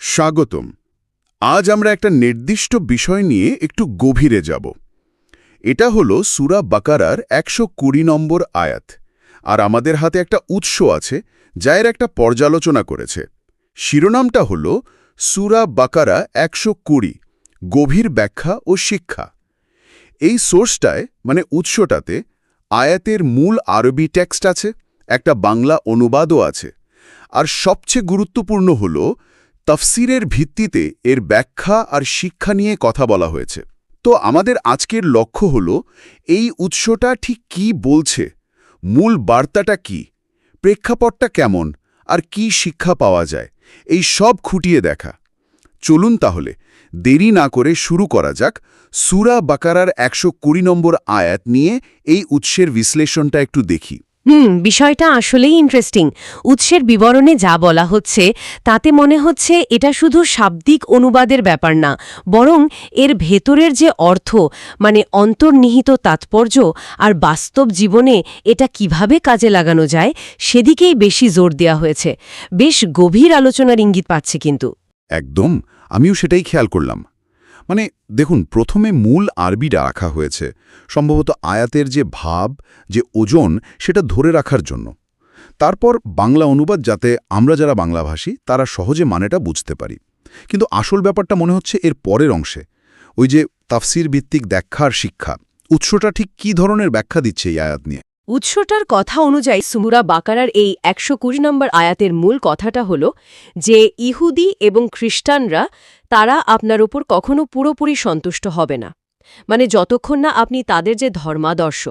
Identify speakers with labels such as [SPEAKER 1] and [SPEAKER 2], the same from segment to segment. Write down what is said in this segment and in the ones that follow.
[SPEAKER 1] স্বাগতম। আজ আমরা একটা নির্দিষ্ট বিষয় নিয়ে একটু গভীরে যাব। এটা হলো সূরা বাকারার ১২০ নম্বর আয়াত। আর আমাদের হাতে একটা উৎস আছে যা এর একটা পর্যালোচনা করেছে। শিরোনামটা হলো সূরা বাকারা ১২০, গভীর ব্যাখ্যা ও শিক্ষা। এই সোর্সটায় মানে উৎসটাতে আয়াতের মূল আরবি টেক্সট আছে, একটা বাংলা অনুবাদও আছে, আর সবচেয়ে গুরুত্বপূর্ণ হলো তাফসিরের ভিত্তিতে এর ব্যাখ্যা আর শিক্ষা নিয়ে কথা বলা হয়েছে। তো আমাদের আজকের লক্ষ্য হলো এই উৎসটা ঠিক কী বলছে, মূল বার্তাটা কি, প্রেক্ষাপটটা কেমন, আর কি শিক্ষা পাওয়া যায়, এই সব খুঁটিয়ে দেখা। চলুন তাহলে দেরি না করে শুরু করা যাক সূরা বাকারার ১২০ নম্বর আয়াত নিয়ে এই উৎসের বিশ্লেষণটা একটু দেখি।
[SPEAKER 2] বিষয়টা আসলেই ইন্টারেস্টিং। উৎসের বিবরণে যা বলা হচ্ছে তাতে মনে হচ্ছে এটা শুধু শাব্দিক অনুবাদের ব্যাপার না, বরং এর ভেতরের যে অর্থ, মানে অন্তর্নিহিত তাৎপর্য আর বাস্তব জীবনে এটা কিভাবে কাজে লাগানো যায় সেদিকেই বেশি জোর দেওয়া হয়েছে। বেশ গভীর আলোচনার ইঙ্গিত পাচ্ছে কিন্তু।
[SPEAKER 1] একদম, আমিও সেটাই খেয়াল করলাম। মানে দেখুন, প্রথমে মূল আরবিটা রাখা হয়েছে সম্ভবত আয়াতের যে ভাব, যে ওজন, সেটা ধরে রাখার জন্য। তারপর বাংলা অনুবাদ, যাতে আমরা যারা বাংলাভাষী তারা সহজে মানেটা বুঝতে পারি। কিন্তু আসল ব্যাপারটা মনে হচ্ছে এর পরের অংশে, ওই যে তাফসির ভিত্তিক ব্যাখ্যার শিক্ষা। উৎসটা ঠিক কী ধরনের ব্যাখ্যা দিচ্ছে এই আয়াত নিয়ে?
[SPEAKER 2] উৎসটার কথা অনুযায়ী সূরা বাকারার এই ১২০ নম্বর আয়াতের মূল কথাটা হলো যে ইহুদি এবং খ্রিস্টানরা তারা আপনার উপর কখনো পুরোপুরি সন্তুষ্ট হবে না। মানে যতক্ষণ না আপনি তাদের যে ধর্মাদর্শ,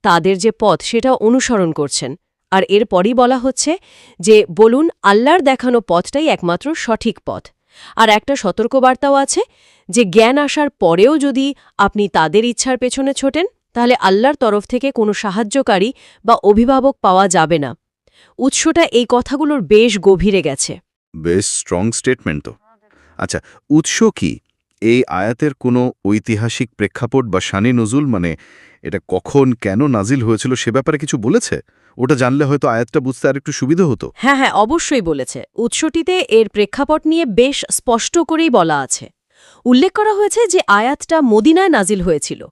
[SPEAKER 2] তাদের যে পথ, সেটা অনুসরণ করছেন। আর এরপরই বলা হচ্ছে যে বলুন আল্লাহর দেখানো পথটাই একমাত্র সঠিক পথ। আর একটা সতর্কবার্তাও আছে যে জ্ঞান আসার পরেও যদি আপনি তাদের ইচ্ছার পেছনে ছোটেন, তাহলে আল্লাহর তরফ থেকে কোনো সাহায্যকারী বা অভিভাবক পাওয়া যাবে না। উৎসটা এই কথাগুলোর বেশ গভীরে গেছে।
[SPEAKER 3] বেশ স্ট্রং স্টেটমেন্ট তো। আচ্ছা, উৎস কি? এই আয়াতের কোনো ঐতিহাসিক প্রেক্ষাপট বা শানি নজুল, মানে এটা কখন কেন নাজিল হয়েছিল সে ব্যাপারে কিছু বলেছে? ওটা জানলে হয়তো আয়াতটা বুঝতে আর একটু সুবিধা হতো।
[SPEAKER 2] হ্যাঁ, অবশ্যই বলেছে। উৎসটিতে এর প্রেক্ষাপট নিয়ে বেশ স্পষ্ট করেই বলা আছে। উল্লেখ করা হয়েছে যে আয়াতটা মদিনায় নাজিল হয়েছিল।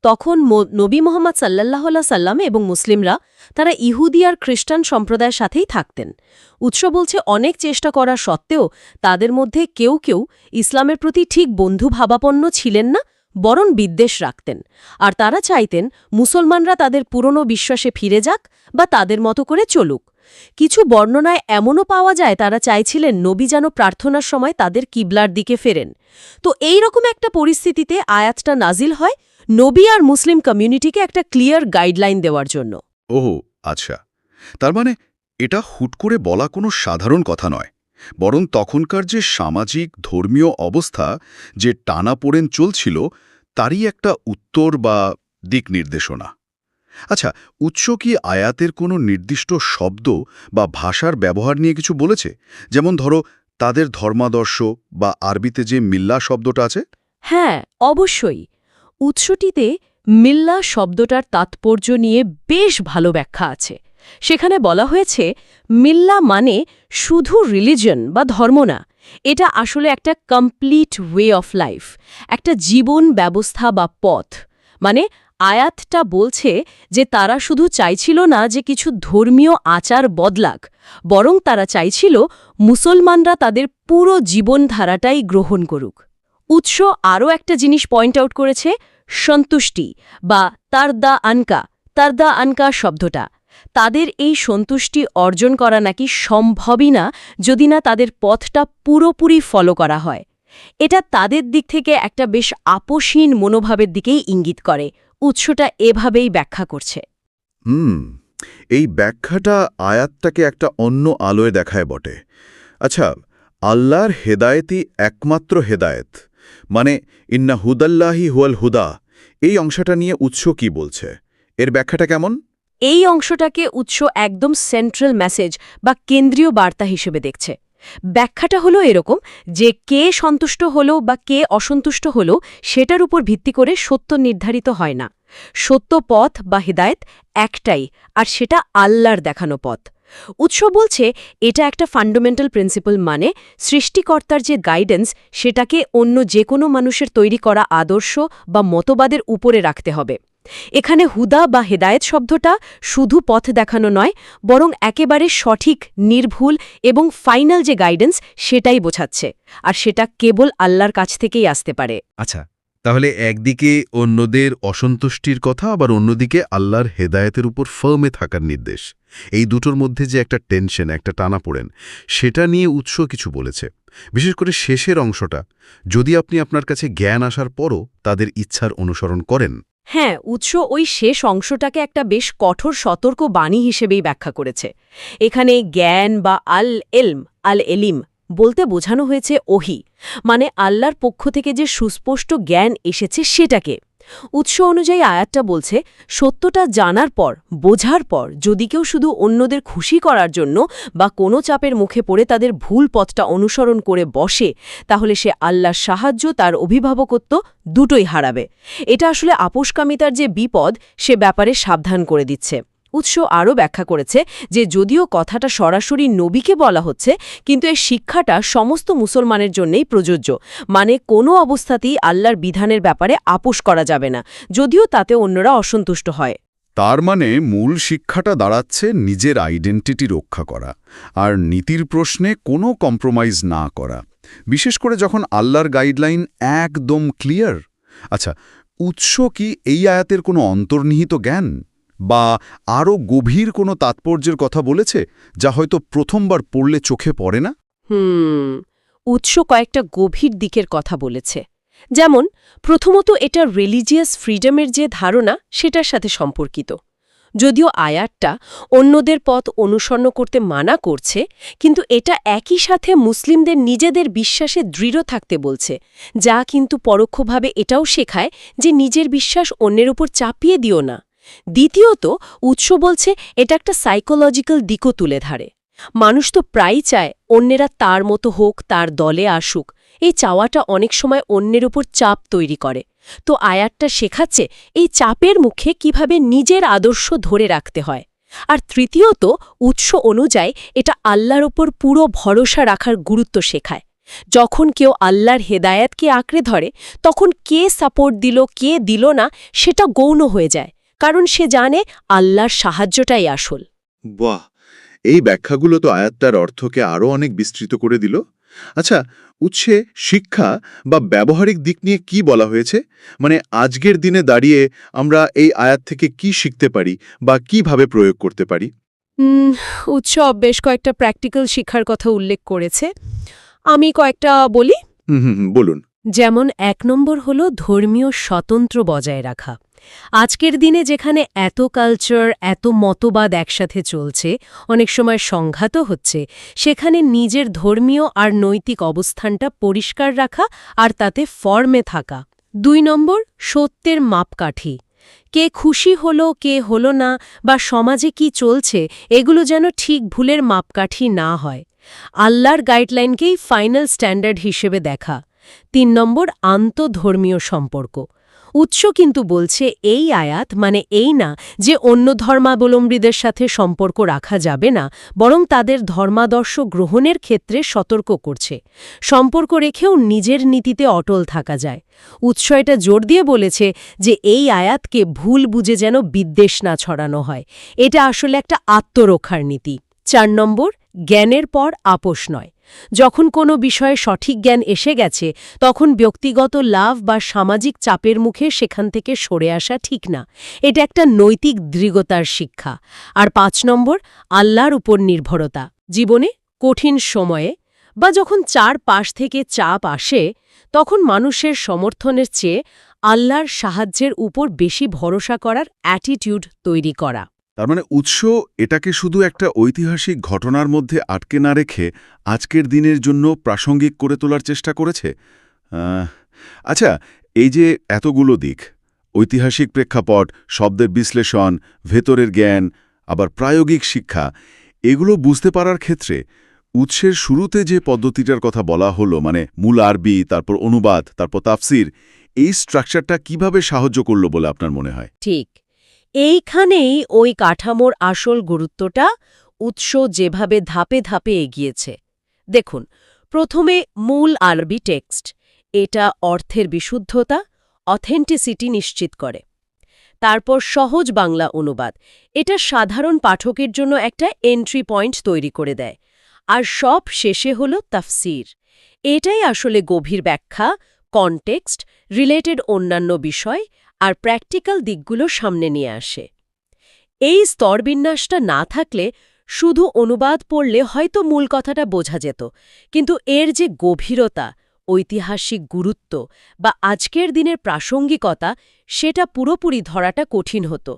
[SPEAKER 2] তখন নবী মোহাম্মদ সাল্লাল্লাহু আলাইহি সাল্লাম এবং মুসলিমরা তারা ইহুদি আর খ্রিস্টান সম্প্রদায়ের সাথেই থাকতেন। উৎস বলছে অনেক চেষ্টা করা সত্ত্বেও তাদের মধ্যে কেউ কেউ ইসলামের প্রতি ঠিক বন্ধুভাবাপন্ন ছিলেন না, বরং বিদ্বেষ রাখতেন। আর তারা চাইতেন মুসলমানরা তাদের পুরনো বিশ্বাসে ফিরে যাক বা তাদের মতো করে চলুক। কিছু বর্ণনায় এমনও পাওয়া যায় তারা চাইছিলেন নবী যেন প্রার্থনার সময় তাদের কিবলার দিকে ফেরেন। তো এই রকম একটা পরিস্থিতিতে আয়াতটা নাজিল হয় নবী আর মুসলিম কমিউনিটিকে একটা ক্লিয়ার গাইডলাইন দেওয়ার জন্য।
[SPEAKER 3] ওহো, আচ্ছা। তার মানে এটা হুট করে বলা কোনো সাধারণ কথা নয়, বরং তখনকার যে সামাজিক ধর্মীয় অবস্থা, যে টানাপোড়েন চলছিল, তারই একটা উত্তর বা দিক নির্দেশনা। আচ্ছা, উৎস কি আয়াতের কোনো নির্দিষ্ট শব্দ বা ভাষার ব্যবহার নিয়ে কিছু বলেছে? যেমন ধরো তাদের ধর্মাদর্শ বা আরবিতে যে মিল্লা শব্দটা আছে।
[SPEAKER 2] হ্যাঁ, অবশ্যই। উৎসটিতে মিল্লা শব্দটার তাৎপর্য নিয়ে বেশ ভালো ব্যাখ্যা আছে। সেখানে বলা হয়েছে মিল্লা মানে শুধু রিলিজন বা ধর্ম না, এটা আসলে একটা কমপ্লিট ওয়ে অফ লাইফ, একটা জীবন ব্যবস্থা বা পথ। মানে আয়াতটা বলছে যে তারা শুধু চাইছিল না যে কিছু ধর্মীয় আচার বদলাক, বরং তারা চাইছিল মুসলমানরা তাদের পুরো জীবনধারাটাই গ্রহণ করুক। উৎস আরও একটা জিনিস পয়েন্ট আউট করেছে, সন্তুষ্টি বা তারদা আনকা শব্দটা। তাদের এই সন্তুষ্টি অর্জন করা নাকি সম্ভবই না যদি না তাদের পথটা পুরোপুরি ফলো করা হয়। এটা তাদের দিক থেকে একটা বেশ আপোষহীন মনোভাবের দিকেই ইঙ্গিত করে। উৎসটা এভাবেই ব্যাখ্যা করছে।
[SPEAKER 1] এই ব্যাখ্যাটা আয়াতটাকে একটা অন্য আলোয় দেখায় বটে। আচ্ছা, আল্লাহর হেদায়েতই একমাত্র হেদায়েত, মানে ইন্না হুদাল্লাহি হুয়াল হুদা, এই অংশটা নিয়ে উৎস কি বলছে? এর ব্যাখ্যাটা কেমন?
[SPEAKER 2] এই অংশটাকে উৎস একদম সেন্ট্রাল মেসেজ বা কেন্দ্রীয় বার্তা হিসেবে দেখছে। ব্যাখ্যাটা হলো এরকম যে কে সন্তুষ্ট হলো বা কে অসন্তুষ্ট হলো সেটার উপর ভিত্তি করে সত্য নির্ধারিত হয় না। সত্য পথ বা হিদায়েত একটাই, আর সেটা আল্লাহর দেখানো পথ। উৎস বলছে এটা একটা ফান্ডামেন্টাল প্রিন্সিপাল, মানে সৃষ্টিকর্তার যে গাইডেন্স সেটাকে অন্য যে কোনো মানুষের তৈরি করা আদর্শ বা মতবাদের উপরে রাখতে হবে। এখানে হুদা বা হেদায়েত শব্দটা শুধু পথ দেখানো নয়, বরং একেবারে সঠিক, নির্ভুল এবং ফাইনাল যে গাইডেন্স সেটাই বোঝাচ্ছে, আর সেটা কেবল আল্লাহর কাছ থেকেই আসতে পারে।
[SPEAKER 4] আচ্ছা, তাহলে একদিকে অন্যদের অসন্তুষ্টির কথা, আবার অন্যদিকে আল্লাহর হেদায়েতের উপর ফার্মে থাকার নির্দেশ। এই দুটোর মধ্যে যে একটা টেনশন, একটা টানাপোড়েন, সেটা নিয়ে উৎস কিছু বলেছে। বিশেষ করে শেষের অংশটা, যদি আপনি আপনার কাছে জ্ঞান আসার পরও তাদের ইচ্ছার অনুসরণ করেন।
[SPEAKER 2] হ্যাঁ, উৎস ওই শেষ অংশটাকে একটা বেশ কঠোর সতর্ক বাণী হিসেবেই ব্যাখ্যা করেছে। এখানে জ্ঞান বা আল এলিম বলতে বোঝানো হয়েছে ওহি, মানে আল্লাহর পক্ষ থেকে যে সুস্পষ্ট জ্ঞান এসেছে সেটাকে। উৎস অনুযায়ী আয়াতটা বলছে, সত্যটা জানার পর, বোঝার পর যদি কেউ শুধু অন্যদের খুশি করার জন্য বা কোনো চাপের মুখে পড়ে তাদের ভুল পথটা অনুসরণ করে বসে, তাহলে সে আল্লাহর সাহায্য, তার অভিভাবকত্ব দুটোই হারাবে। এটা আসলে আপোষকামিতার যে বিপদ, সে ব্যাপারে সাবধান করে দিচ্ছে। উৎস আরও ব্যাখ্যা করেছে যে যদিও কথাটা সরাসরি নবীকে বলা হচ্ছে, কিন্তু এই শিক্ষাটা সমস্ত মুসলমানের জন্যই প্রযোজ্য, মানে কোনো অবস্থাতেই আল্লাহর বিধানের ব্যাপারে আপোষ করা যাবে না, যদিও তাতে অন্যরা অসন্তুষ্ট হয়।
[SPEAKER 1] তার মানে মূল শিক্ষাটা দাঁড়াচ্ছে নিজের আইডেন্টিটি রক্ষা করা আর নীতির প্রশ্নে কোনো কম্প্রোমাইজ না করা, বিশেষ করে যখন আল্লাহর গাইডলাইন একদম ক্লিয়ার। আচ্ছা, উৎস কি এই আয়াতের কোনো অন্তর্নিহিত জ্ঞান বা আরও গভীর কোনো তাৎপর্যের কথা বলেছে, যা হয়তো প্রথমবার পড়লে চোখে পড়ে না?
[SPEAKER 2] উৎস কয়েকটা গভীর দিকের কথা বলেছে। যেমন, প্রথমত এটা রিলিজিয়াস ফ্রিডমের যে ধারণা সেটার সাথে সম্পর্কিত। যদিও আয়াতটা অন্যদের পথ অনুসরণ করতে মানা করছে, কিন্তু এটা একই সাথে মুসলিমদের নিজেদের বিশ্বাসে দৃঢ় থাকতে বলছে, যা কিন্তু পরোক্ষভাবে এটাও শেখায় যে নিজের বিশ্বাস অন্যের উপর চাপিয়ে দিও না। দ্বিতীয়ত, উৎস বলছে এটা একটা সাইকোলজিক্যাল দিকও তুলে ধরে। মানুষ তো প্রায়ই চায় অন্যেরা তার মতো হোক, তার দলে আসুক। এই চাওয়াটা অনেক সময় অন্যের উপর চাপ তৈরি করে। তো আয়াতটা শেখাচ্ছে এই চাপের মুখে কিভাবে নিজের আদর্শ ধরে রাখতে হয়। আর তৃতীয়ত, উৎস অনুযায়ী এটা আল্লাহর ওপর পুরো ভরসা রাখার গুরুত্ব শেখায়। যখন কেউ আল্লাহর হেদায়েতকে আঁকড়ে ধরে, তখন কে সাপোর্ট দিল, কে দিল না, সেটা গৌণ হয়ে যায়, কারণ সে জানে আল্লাহর সাহায্যটাই আসল।
[SPEAKER 3] বাহ, এই ব্যাখ্যাগুলো তো আয়াতটার অর্থকে আরও অনেক বিস্তৃত করে দিল। আচ্ছা, উৎসে শিক্ষা বা ব্যবহারিক দিক নিয়ে কি বলা হয়েছে? মানে আজকের দিনে দাঁড়িয়ে আমরা এই আয়াত থেকে কি শিখতে পারি বা কিভাবে প্রয়োগ করতে পারি?
[SPEAKER 2] উৎস বেশ কয়েকটা প্র্যাকটিক্যাল শিক্ষার কথা উল্লেখ করেছে। আমি কয়েকটা বলি।
[SPEAKER 3] বলুন।
[SPEAKER 2] যেমন 1 নম্বর হল ধর্মীয় স্বতন্ত্র বজায় রাখা। আজকের দিনে যেখানে এত কালচার, এত মতবাদ একসাথে চলছে, অনেক সময় সংঘাতও হচ্ছে, সেখানে নিজের ধর্মীয় আর নৈতিক অবস্থানটা পরিষ্কার রাখা আর তাতে ফর্মে থাকা। 2 নম্বর, সত্যের মাপকাঠি। কে খুশি হলো, কে হলো না, বা সমাজে কি চলছে, এগুলো যেন ঠিক ভুলের মাপকাঠি না হয়। আল্লাহর গাইডলাইনকেই ফাইনাল স্ট্যান্ডার্ড হিসেবে দেখা। 3 নম্বর, আন্তঃধর্মীয় সম্পর্ক। উৎস কিন্তু বলছে এই আয়াত মানে এই না যে অন্য ধর্মাবলম্বীদের সাথে সম্পর্ক রাখা যাবে না, বরং তাদের ধর্মাদর্শ গ্রহণের ক্ষেত্রে সতর্ক করছে। সম্পর্ক রেখেও নিজের নীতিতে অটল থাকা যায়। উৎস এটা জোর দিয়ে বলেছে যে এই আয়াতকে ভুল বুঝে যেন বিদ্বেষ না ছড়ানো হয়। এটা আসলে একটা আত্মরক্ষার নীতি। 4 নম্বর, জ্ঞানের পর আপোষ নয়। যখন কোনো বিষয়ে সঠিক জ্ঞান এসে গেছে, তখন ব্যক্তিগত লাভ বা সামাজিক চাপের মুখে সেখান থেকে সরে আসা ঠিক না। এটা একটা নৈতিক দৃঢ়তার শিক্ষা। আর 5 নম্বর, আল্লাহর উপর নির্ভরতা। জীবনে কঠিন সময়ে বা যখন চারপাশ থেকে চাপ আসে, তখন মানুষের সমর্থনের চেয়ে আল্লাহর সাহায্যের উপর বেশি ভরসা করার অ্যাটিটিউড তৈরি করা।
[SPEAKER 1] তার মানে উৎস এটাকে শুধু একটা ঐতিহাসিক ঘটনার মধ্যে আটকে না রেখে আজকের দিনের জন্য প্রাসঙ্গিক করে তোলার চেষ্টা করেছে। আচ্ছা, এই যে এতগুলো দিক, ঐতিহাসিক প্রেক্ষাপট, শব্দের বিশ্লেষণ, ভেতরের জ্ঞান, আবার প্রায়োগিক শিক্ষা, এগুলো বুঝতে পারার ক্ষেত্রে উৎসের শুরুতে যে পদ্ধতিটার কথা বলা হলো, মানে মূল আরবি, তারপর অনুবাদ, তারপর তাফসির, এই স্ট্রাকচারটা কিভাবে সাহায্য করল বলে আপনার মনে হয়?
[SPEAKER 2] ঠিক এইখানেই ওই কাঠামোর আসল গুরুত্বটা। উৎস যেভাবে ধাপে ধাপে এগিয়েছে। দেখুন, প্রথমে মূল আরবি টেক্সট। এটা অর্থের বিশুদ্ধতা, অথেন্টিসিটি নিশ্চিত করে। তারপর সহজ বাংলা অনুবাদ। এটা সাধারণ পাঠকের জন্য একটা এন্ট্রি পয়েন্ট তৈরি করে দেয়। আর সব শেষে হল তাফসীর। এটাই আসলে গভীর ব্যাখ্যা, কনটেক্সট, রিলেটেড অন্যান্য বিষয় আর প্র্যাকটিক্যাল দিকগুলো সামনে নিয়ে আসে। এই স্তরবিন্যাসটা না থাকলে শুধু অনুবাদ পড়লে হয়তো মূল কথাটা বোঝা যেত, কিন্তু এর যে গভীরতা, ঐতিহাসিক গুরুত্ব বা আজকের দিনের প্রাসঙ্গিকতা, সেটা পুরোপুরি ধরাটা কঠিন হতো।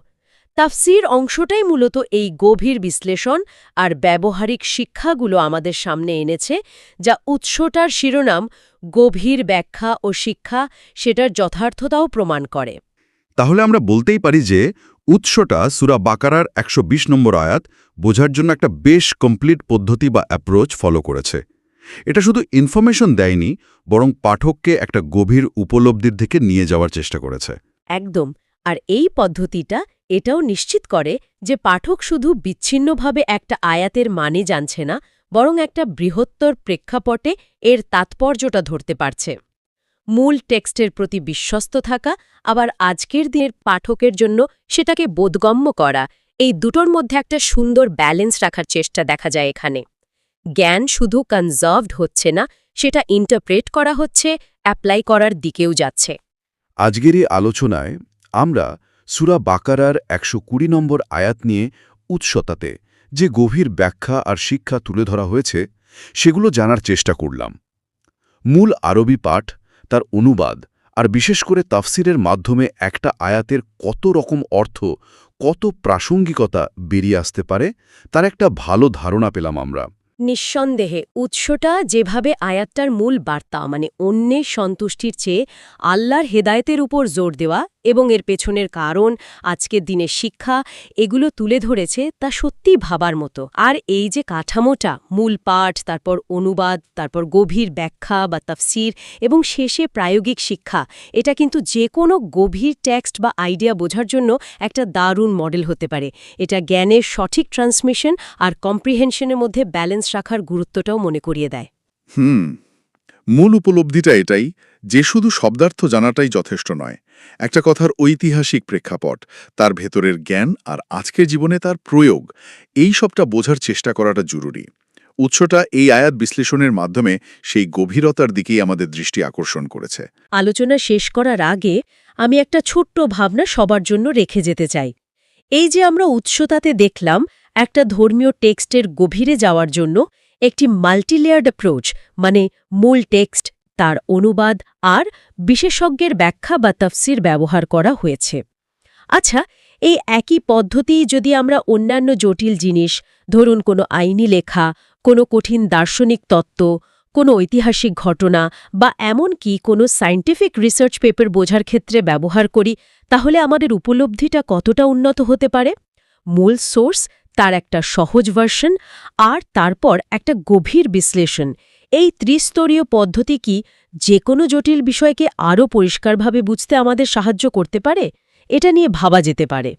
[SPEAKER 2] তাফসীর অংশটাই মূলত এই গভীর বিশ্লেষণ আর ব্যবহারিক শিক্ষাগুলো আমাদের সামনে এনেছে, যা উৎসটার শিরোনাম গভীর ব্যাখ্যা ও শিক্ষা, সেটার যথার্থতাও প্রমাণ করে।
[SPEAKER 3] তাহলে আমরা বলতেই পারি যে উৎসটা সূরা বাকারার ১২০ নম্বর আয়াত বোঝার জন্য একটা বেশ কমপ্লিট পদ্ধতি বা অ্যাপ্রোচ ফলো করেছে। এটা শুধু ইনফরমেশন দেয়নি, বরং পাঠককে একটা গভীর উপলব্ধির দিকে নিয়ে যাওয়ার চেষ্টা করেছে।
[SPEAKER 2] একদম। আর এই পদ্ধতিটা এটাও নিশ্চিত করে যে পাঠক শুধু বিচ্ছিন্নভাবে একটা আয়াতের মানে জানছে না, বরং একটা বৃহত্তর প্রেক্ষাপটে এর তাৎপর্যটা ধরতে পারছে। মূল টেক্সটের প্রতি বিশ্বস্ত থাকা, আবার আজকের দিনের পাঠকের জন্য সেটাকে বোধগম্য করা, এই দুটোর মধ্যে একটা সুন্দর ব্যালেন্স রাখার চেষ্টা দেখা যায় এখানে। জ্ঞান শুধু কনজার্ভড হচ্ছে না, সেটা ইন্টারপ্রেট করা হচ্ছে, অ্যাপ্লাই করার দিকেও যাচ্ছে।
[SPEAKER 1] আজকের এই আলোচনায় আমরা সূরা বাকারার ১২০ নম্বর আয়াত নিয়ে উৎসতাতে যে গভীর ব্যাখ্যা আর শিক্ষা তুলে ধরা হয়েছে সেগুলো জানার চেষ্টা করলাম। মূল আরবি পাঠ, তার অনুবাদ আর বিশেষ করে তাফসিরের মাধ্যমে একটা আয়াতের কত রকম অর্থ, কত প্রাসঙ্গিকতা বেরিয়ে আসতে পারে তার একটা ভালো ধারণা পেলাম আমরা।
[SPEAKER 2] নিঃসন্দেহে উৎসটা যেভাবে আয়াতটার মূল বার্তা, মানে অন্যের সন্তুষ্টির চেয়ে আল্লাহর হেদায়েতের উপর জোর দেওয়া এবং এর পেছনের কারণ, আজকের দিনের শিক্ষা, এগুলো তুলে ধরেছে, তা সত্যিই ভাবার মতো। আর এই যে কাঠামোটা, মূল পাঠ, তারপর অনুবাদ, তারপর গভীর ব্যাখ্যা বা তাফসীর এবং শেষে প্রায়োগিক শিক্ষা, এটা কিন্তু যে কোনো গভীর টেক্সট বা আইডিয়া বোঝার জন্য একটা দারুণ মডেল হতে পারে। এটা জ্ঞানের সঠিক ট্রান্সমিশন আর কম্প্রিহেনশনের মধ্যে ব্যালেন্স রাখার গুরুত্বটাও মনে করিয়ে দেয়।
[SPEAKER 5] মূল উপলব্ধিটা এটাই যে শুধু শব্দার্থ জানাটাই যথেষ্ট নয়। একটা কথার ঐতিহাসিক প্রেক্ষাপট, তার ভেতরের জ্ঞান আর আজকের জীবনে তার প্রয়োগ, এই সবটা বোঝার চেষ্টা করাটা জরুরি। উৎসটা এই আয়াত বিশ্লেষণের মাধ্যমে সেই গভীরতার দিকেই আমাদের দৃষ্টি আকর্ষণ করেছে।
[SPEAKER 2] আলোচনা শেষ করার আগে আমি একটা ছোট্ট ভাবনা সবার জন্য রেখে যেতে চাই। এই যে আমরা উৎসতাতে দেখলাম, একটা ধর্মীয় টেক্সটের গভীরে যাওয়ার জন্য একটি মাল্টিলেয়ার্ড অ্যাপ্রোচ, মানে মূল টেক্সট, তার অনুবাদ আর বিশেষজ্ঞের ব্যাখ্যা বা তাফসীর ব্যবহার করা হয়েছে। আচ্ছা, এই একই পদ্ধতি যদি আমরা অন্যান্য জটিল জিনিস, ধরুন কোনো আইনি লেখা, কোনো কঠিন দার্শনিক তত্ত্ব, কোনো ঐতিহাসিক ঘটনা বা এমনকি কোনো সায়েন্টিফিক রিসার্চ পেপার বোঝার ক্ষেত্রে ব্যবহার করি, তাহলে আমাদের উপলব্ধিটা কতটা উন্নত হতে পারে? মূল সোর্স, তার একটা সহজ ভার্সন আর তারপর একটা গভীর বিশ্লেষণ, এই ত্রিস্তরীয় পদ্ধতি কি যে কোনো জটিল বিষয়কে আরও পরিষ্কারভাবে বুঝতে আমাদের সাহায্য করতে পারে? এটা নিয়ে ভাবা যেতে পারে।